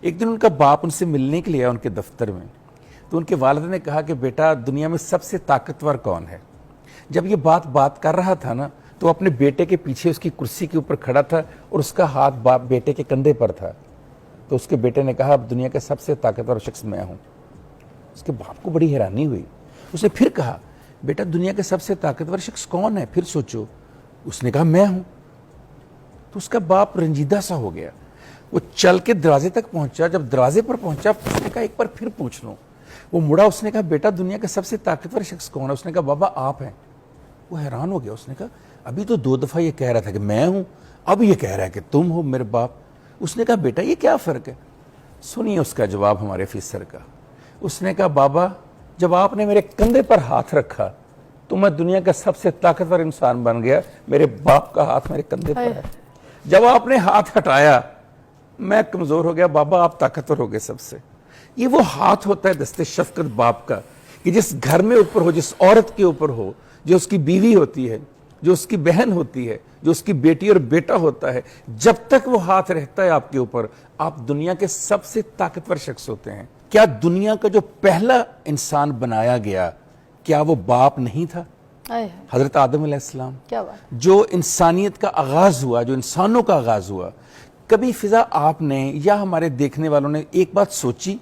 ایک دن ان کا باپ ان سے ملنے کے لیے آیا ان کے دفتر میں, تو ان کے والد نے کہا کہ بیٹا دنیا میں سب سے طاقتور کون ہے. جب یہ بات کر رہا تھا نا, تو اپنے بیٹے کے پیچھے اس کی کرسی کے اوپر کھڑا تھا اور اس کا ہاتھ بیٹے کے کندھے پر تھا. تو اس کے بیٹے نے کہا اب دنیا کا سب سے طاقتور شخص میں ہوں. اس کے باپ کو بڑی حیرانی ہوئی. اس نے پھر کہا بیٹا دنیا کا سب سے طاقتور شخص کون ہے, پھر سوچو. اس نے کہا میں ہوں. تو اس کا باپ رنجیدہ سا ہو گیا. وہ چل کے دروازے تک پہنچا. جب دروازے پر پہنچا اس نے کہا ایک بار پھر پوچھ لوں. وہ مڑا, اس نے کہا بیٹا دنیا کا سب سے طاقتور شخص کون ہے. اس نے کہا بابا آپ ہیں. وہ حیران ہو گیا. اس نے کہا ابھی تو 2 دفعہ یہ کہہ رہا تھا کہ میں ہوں, اب یہ کہہ رہا ہے کہ تم ہو میرے باپ. اس نے کہا بیٹا یہ کیا فرق ہے. سنیے اس کا جواب ہمارے افیسر کا. اس نے کہا بابا جب آپ نے میرے کندھے پر ہاتھ رکھا تو میں دنیا کا سب سے طاقتور انسان بن گیا. میرے باپ کا ہاتھ میرے کندھے پر ہے. جب آپ نے ہاتھ ہٹایا میں کمزور ہو گیا. بابا آپ طاقتور ہو گئے سب سے. یہ وہ ہاتھ ہوتا ہے دست شفقت باپ کا, کہ جس گھر میں اوپر ہو, جس عورت کے اوپر ہو, جو اس کی بیوی ہوتی ہے, جو اس کی بہن ہوتی ہے, جو اس کی بیٹی اور بیٹا ہوتا ہے, جب تک وہ ہاتھ رہتا ہے آپ کے اوپر آپ دنیا کے سب سے طاقتور شخص ہوتے ہیں. کیا دنیا کا جو پہلا انسان بنایا گیا کیا وہ باپ نہیں تھا؟ حضرت آدم علیہ السلام. جو انسانیت کا آغاز ہوا, جو انسانوں کا آغاز ہوا, کبھی فضا آپ نے یا ہمارے دیکھنے والوں نے ایک بات سوچی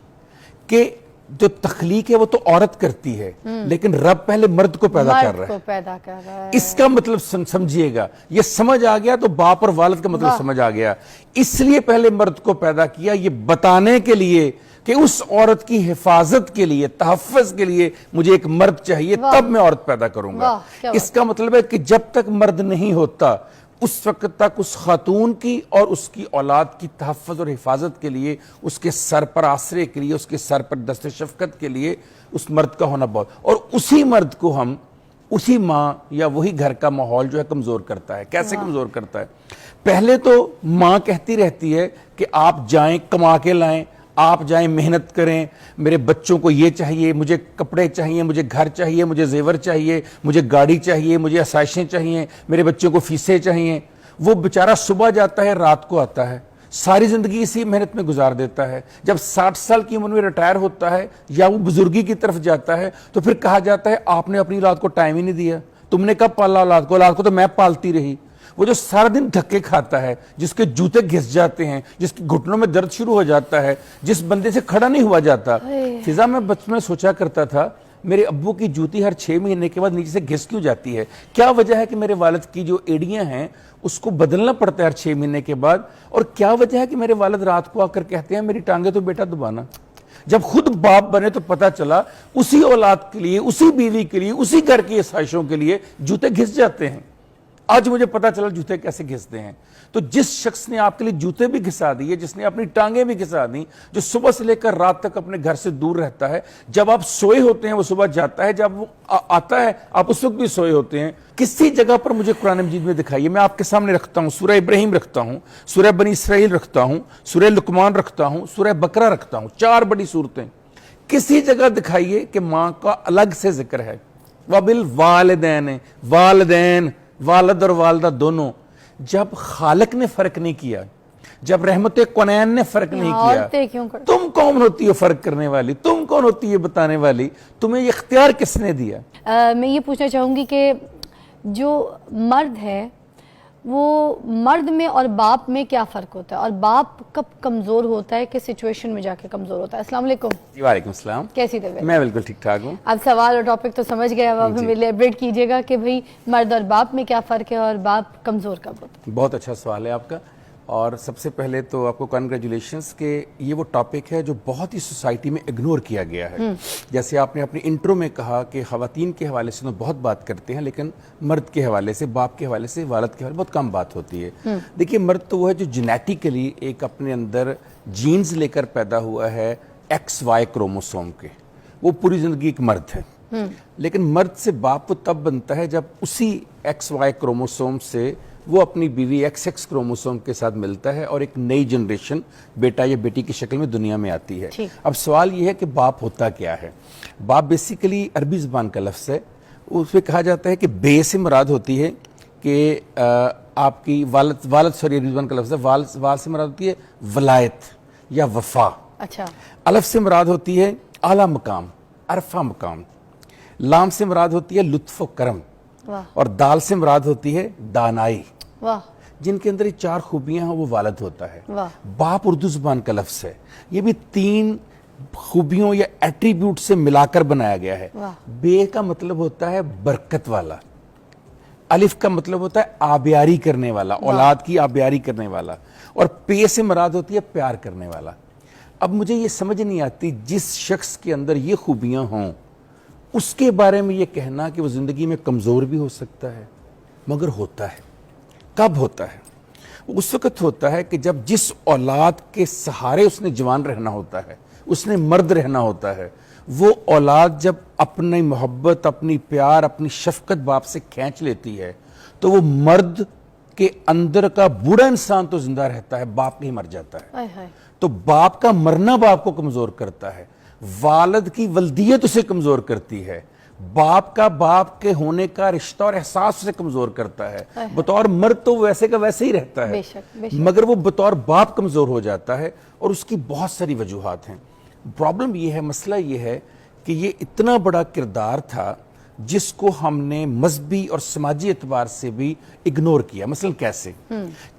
کہ جو تخلیق ہے وہ تو عورت کرتی ہے, لیکن رب پہلے مرد کو پیدا کر رہا ہے. اس کا مطلب سمجھیے گا, یہ سمجھ آ گیا تو باپ اور والد کا مطلب سمجھ آ گیا. اس لیے پہلے مرد کو پیدا کیا, یہ بتانے کے لیے کہ اس عورت کی حفاظت کے لیے, تحفظ کے لیے مجھے ایک مرد چاہیے, تب میں عورت پیدا کروں گا. اس کا مطلب ہے کہ جب تک مرد نہیں ہوتا اس وقت تک اس خاتون کی اور اس کی اولاد کی تحفظ اور حفاظت کے لیے, اس کے سر پر آسرے کے لیے, اس کے سر پر دست شفقت کے لیے اس مرد کا ہونا بہت. اور اسی مرد کو ہم اسی ماں یا وہی گھر کا ماحول جو ہے کمزور کرتا ہے. کیسے کمزور کرتا ہے؟ پہلے تو ماں کہتی رہتی ہے کہ آپ جائیں کما کے لائیں, آپ جائیں محنت کریں, میرے بچوں کو یہ چاہیے, مجھے کپڑے چاہیے, مجھے گھر چاہیے, مجھے زیور چاہیے, مجھے گاڑی چاہیے, مجھے آسائشیں چاہیے, میرے بچوں کو فیسیں چاہیے. وہ بیچارہ صبح جاتا ہے رات کو آتا ہے, ساری زندگی اسی محنت میں گزار دیتا ہے. جب 60 سال کی عمر میں ریٹائر ہوتا ہے یا وہ بزرگی کی طرف جاتا ہے تو پھر کہا جاتا ہے آپ نے اپنی اولاد کو ٹائم ہی نہیں دیا, تم نے کب پالا اولاد کو, اولاد کو تو میں پالتی رہی. وہ جو سارا دن دھکے کھاتا ہے, جس کے جوتے گھس جاتے ہیں, جس کے گھٹنوں میں درد شروع ہو جاتا ہے, جس بندے سے کھڑا نہیں ہوا جاتا. فضا میں بچپن میں سوچا کرتا تھا میرے ابو کی جوتی ہر 6 مہینے کے بعد نیچے سے گھس کیوں جاتی ہے. کیا وجہ ہے کہ میرے والد کی جو ایڑیاں ہیں اس کو بدلنا پڑتا ہے ہر 6 مہینے کے بعد, اور کیا وجہ ہے کہ میرے والد رات کو آ کر کہتے ہیں میری ٹانگیں تو بیٹا دبانا. جب خود باپ بنے تو پتا چلا اسی اولاد کے لیے, اسی بیوی کے لیے, اسی گھر کی آسائشوں کے لیے جوتے گھس جاتے ہیں. آج مجھے پتا چلا جوتے کیسے گھستے ہیں. تو جس شخص نے آپ کے لیے جوتے بھی گھسا دیے, جس نے اپنی ٹانگیں بھی گھسا دی, جو صبح سے لے کر رات تک اپنے گھر سے دور رہتا ہے, جب آپ سوئے ہوتے ہیں وہ صبح جاتا ہے, جب وہ آتا ہے آپ اس وقت بھی سوئے ہوتے ہیں. کسی جگہ پر مجھے قرآن مجید میں دکھائیے, میں آپ کے سامنے رکھتا ہوں سورہ ابراہیم رکھتا ہوں, سورہ بنی اسرائیل رکھتا ہوں, سورہ لقمان رکھتا ہوں, سورہ بقرہ رکھتا ہوں, 4 بڑی سورتیں. کسی جگہ دکھائیے کہ ماں کا الگ سے ذکر ہے. وَبِالْوَالِدَيْنِ, والدین, والد اور والدہ دونوں. جب خالق نے فرق نہیں کیا, جب رحمت کونین نے فرق نہیں کیا, تم کون ہوتی ہو فرق کرنے والی, تم کون ہوتی ہے بتانے والی, تمہیں یہ اختیار کس نے دیا؟ میں یہ پوچھنا چاہوں گی کہ جو مرد ہے وہ مرد میں اور باپ میں کیا فرق ہوتا ہے, اور باپ کب کمزور ہوتا ہے, کس سچویشن میں جا کے کمزور ہوتا ہے؟ السلام علیکم. جی وعلیکم السلام. کیسی طبیعت؟ میں بالکل ٹھیک ٹھاک ہوں. آپ سوال اور ٹاپک تو سمجھ گئے, اب آپ ہمیں ایلیبریٹ کیجیے گا کہ بھئی مرد اور باپ میں کیا فرق ہے اور باپ کمزور کب ہوتا ہے. بہت اچھا سوال ہے آپ کا, اور سب سے پہلے تو آپ کو کنگریچولیشنز کہ یہ وہ ٹاپک ہے جو بہت ہی سوسائٹی میں اگنور کیا گیا ہے. جیسے آپ نے اپنی انٹرو میں کہا کہ خواتین کے حوالے سے تو بہت بات کرتے ہیں, لیکن مرد کے حوالے سے, باپ کے حوالے سے, والد کے حوالے سے بہت کم بات ہوتی ہے. دیکھیے مرد تو وہ ہے جو جینیٹیکلی ایک اپنے اندر جینز لے کر پیدا ہوا ہے XY کروموسوم کے, وہ پوری زندگی ایک مرد ہے. لیکن مرد سے باپ وہ تب بنتا ہے جب اسی XY کروموسوم سے وہ اپنی بیوی XX کروموسوم کے ساتھ ملتا ہے اور ایک نئی جنریشن بیٹا یا بیٹی کی شکل میں دنیا میں آتی ہے. اب سوال یہ ہے کہ باپ ہوتا کیا ہے؟ باپ بیسیکلی عربی زبان کا لفظ ہے, اس میں کہا جاتا ہے کہ بے سے مراد ہوتی ہے کہ آپ کی والد سوری رضوان کا لفظ ہے، وال سے مراد ہوتی ہے ولایت یا وفا، اچھا، الف سے مراد ہوتی ہے اعلیٰ مقام، عرفہ مقام، لام سے مراد ہوتی ہے لطف و کرم، واہ اور دال سے مراد ہوتی ہے دانائی۔ واہ جن کے اندر یہ 4 خوبیاں ہیں وہ والد ہوتا ہے۔ واہ، باپ اردو زبان کا لفظ ہے، یہ بھی 3 خوبیوں یا ایٹریبیوٹ سے ملا کر بنایا گیا ہے۔ واہ، بے کا مطلب ہوتا ہے برکت والا، الف کا مطلب ہوتا ہے آبیاری کرنے والا، اولاد کی آبیاری کرنے والا، اور پے سے مراد ہوتی ہے پیار کرنے والا۔ اب مجھے یہ سمجھ نہیں آتی جس شخص کے اندر یہ خوبیاں ہوں اس کے بارے میں یہ کہنا کہ وہ زندگی میں کمزور بھی ہو سکتا ہے، مگر ہوتا ہے۔ کب ہوتا ہے؟ اس وقت ہوتا ہے کہ جب جس اولاد کے سہارے اس نے جوان رہنا ہوتا ہے، اس نے مرد رہنا ہوتا ہے، وہ اولاد جب اپنی محبت، اپنی پیار، اپنی شفقت باپ سے کھینچ لیتی ہے تو وہ مرد کے اندر کا بوڑھا انسان تو زندہ رہتا ہے، باپ نہیں مر جاتا ہے۔ ہائے ہائے، تو باپ کا مرنا باپ کو کمزور کرتا ہے، والد کی ولدیت اسے کمزور کرتی ہے، باپ کا باپ کے ہونے کا رشتہ اور احساس اسے کمزور کرتا ہے۔ بطور مرد تو ویسے کا ویسے ہی رہتا ہے، بے شک، بے شک۔ مگر وہ بطور باپ کمزور ہو جاتا ہے، اور اس کی بہت ساری وجوہات ہیں۔ پرابلم یہ ہے، مسئلہ یہ ہے کہ یہ اتنا بڑا کردار تھا جس کو ہم نے مذہبی اور سماجی اعتبار سے بھی اگنور کیا۔ مثلا کیسے؟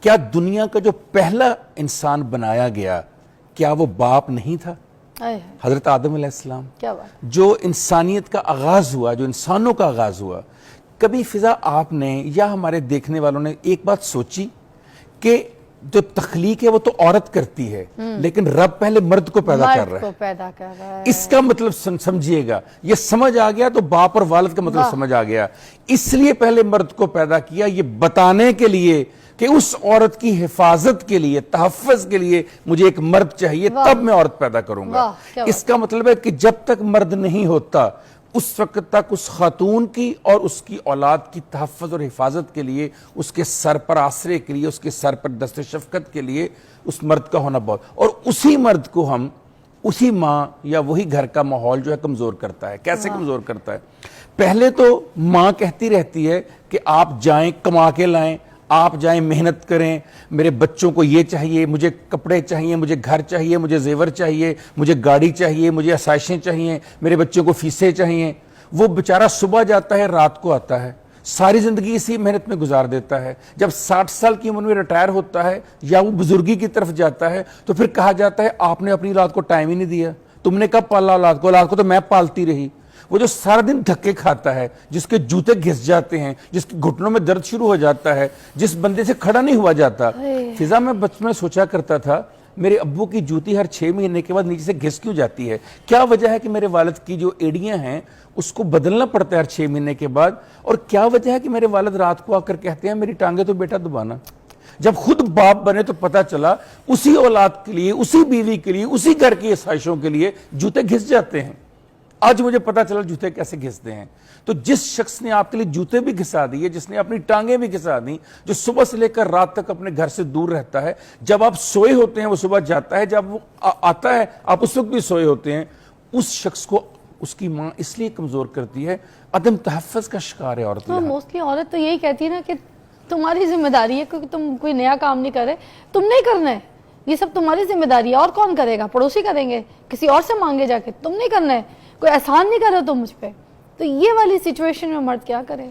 کیا دنیا کا جو پہلا انسان بنایا گیا کیا وہ باپ نہیں تھا؟ ہائے ہائے، حضرت آدم علیہ السلام۔ کیا بات، جو انسانیت کا آغاز ہوا، جو انسانوں کا آغاز ہوا، کبھی فضا آپ نے یا ہمارے دیکھنے والوں نے ایک بات سوچی کہ جو تخلیق ہے وہ تو عورت کرتی ہے، لیکن رب پہلے مرد کو پیدا کر مرد رہا کو ہے؟ پیدا کر رہا ہے، اس کا مطلب سمجھیے گا، یہ سمجھ آ گیا تو باپ اور والد کا مطلب سمجھ آ گیا۔ اس لیے پہلے مرد کو پیدا کیا، یہ بتانے کے لیے کہ اس عورت کی حفاظت کے لیے، تحفظ کے لیے مجھے ایک مرد چاہیے، تب میں عورت پیدا کروں گا۔ واہ، کیا اس کا مطلب ہے کہ جب تک مرد نہیں ہوتا اس وقت تک اس خاتون کی اور اس کی اولاد کی تحفظ اور حفاظت کے لیے، اس کے سر پر آسرے کے لیے، اس کے سر پر دست شفقت کے لیے اس مرد کا ہونا بہت، اور اسی مرد کو ہم اسی ماں یا وہی گھر کا ماحول جو ہے کمزور کرتا ہے۔ کیسے کمزور کرتا ہے؟ پہلے تو ماں کہتی رہتی ہے کہ آپ جائیں کما کے لائیں، آپ جائیں محنت کریں، میرے بچوں کو یہ چاہیے، مجھے کپڑے چاہیے، مجھے گھر چاہیے، مجھے زیور چاہیے، مجھے گاڑی چاہیے، مجھے آسائشیں چاہیے، میرے بچوں کو فیسیں چاہیے۔ وہ بیچارہ صبح جاتا ہے، رات کو آتا ہے، ساری زندگی اسی محنت میں گزار دیتا ہے۔ جب 60 سال کی عمر میں ریٹائر ہوتا ہے یا وہ بزرگی کی طرف جاتا ہے تو پھر کہا جاتا ہے آپ نے اپنی اولاد کو ٹائم ہی نہیں دیا، تم نے کب پالا اولاد کو؟ اولاد کو تو میں پالتی رہی۔ وہ جو سارا دن دھکے کھاتا ہے، جس کے جوتے گھس جاتے ہیں، جس کے گھٹنوں میں درد شروع ہو جاتا ہے، جس بندے سے کھڑا نہیں ہوا جاتا۔ فضا، میں بچپن میں سوچا کرتا تھا میرے ابو کی جوتی ہر 6 مہینے کے بعد نیچے سے گھس کیوں جاتی ہے؟ کیا وجہ ہے کہ میرے والد کی جو ایڑیاں ہیں اس کو بدلنا پڑتا ہے ہر 6 مہینے کے بعد؟ اور کیا وجہ ہے کہ میرے والد رات کو آ کر کہتے ہیں میری ٹانگیں تو بیٹا دبانا؟ جب خود باپ بنے تو پتا چلا اسی اولاد کے لیے، اسی بیوی کے لیے، اسی گھر کی آسائشوں کے لیے جوتے گھس جاتے ہیں۔ آج مجھے پتا چلا جوتے کیسے گھستے ہیں۔ تو جس شخص نے آپ کے لیے جوتے بھی گھسا دیے، جس نے اپنی ٹانگیں بھی گھسا دی، جو صبح سے لے کر رات تک اپنے گھر سے دور رہتا ہے، جب آپ سوئے ہوتے ہیں وہ صبح جاتا ہے، جب وہ آتا ہے آپ اس وقت بھی سوئے ہوتے ہیں، اس شخص کو اس کی ماں اس لیے کمزور کرتی ہے، عدم تحفظ کا شکار ہے عورت۔ تو موسٹلی عورت تو یہی کہتی ہے نا کہ تمہاری ذمہ داری ہے، کیونکہ تم کوئی نیا کام نہیں کر رہے، تم نہیں کرنا ہے، یہ سب تمہاری ذمہ داری ہے، اور کون کرے گا؟ پڑوسی کریں گے، کسی اور سے مانگے جا کے، تم نہیں کرنا ہے، کوئی احسان نہیں کر رہے تم مجھ پہ۔ تو یہ والی سچویشن میں مرد کیا کرے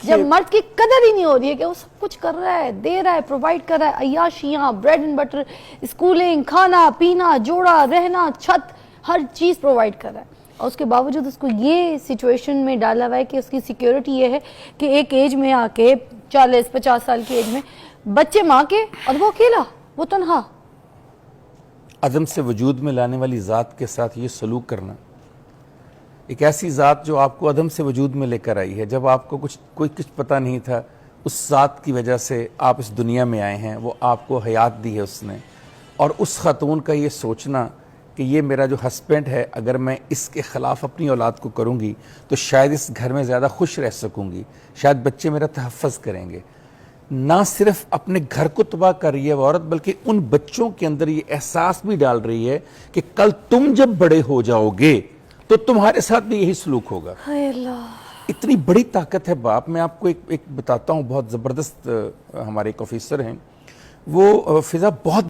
جب مرد کی قدر ہی نہیں ہو رہی ہے کہ وہ سب کچھ کر رہا ہے، دے رہا ہے، پرووائڈ کر رہا ہے، عیاشیاں، بریڈ اینڈ بٹر، اسکولنگ، کھانا پینا، جوڑا رہنا، چھت، ہر چیز پرووائڈ کر رہا ہے، اور اس کے باوجود اس کو یہ سچویشن میں ڈالا ہوا ہے کہ اس کی سیکیورٹی یہ ہے کہ ایک ایج میں آ کے 40-50 سال کی ایج میں بچے ماں کے اور وہ اکیلا، وہ تنہا۔ عدم سے وجود میں لانے والی ذات کے ساتھ یہ سلوک کرنا، ایک ایسی ذات جو آپ کو عدم سے وجود میں لے کر آئی ہے، جب آپ کو کوئی کچھ پتہ نہیں تھا، اس ذات کی وجہ سے آپ اس دنیا میں آئے ہیں، وہ آپ کو حیات دی ہے اس نے، اور اس خاتون کا یہ سوچنا کہ یہ میرا جو ہسبینڈ ہے، اگر میں اس کے خلاف اپنی اولاد کو کروں گی تو شاید اس گھر میں زیادہ خوش رہ سکوں گی، شاید بچے میرا تحفظ کریں گے، نہ صرف اپنے گھر کو تباہ کر رہی ہے وہ عورت، بلکہ ان بچوں کے اندر یہ احساس بھی ڈال رہی ہے کہ کل تم جب بڑے ہو جاؤ گے تو تمہارے ساتھ بھی یہی سلوک ہوگا۔ ہائے اللہ، اتنی بڑی طاقت ہے باپ. میں آپ کو ایک بتاتا ہوں, بہت زبردست ہمارے ایک آفیسر ہیں, وہ فضا بہت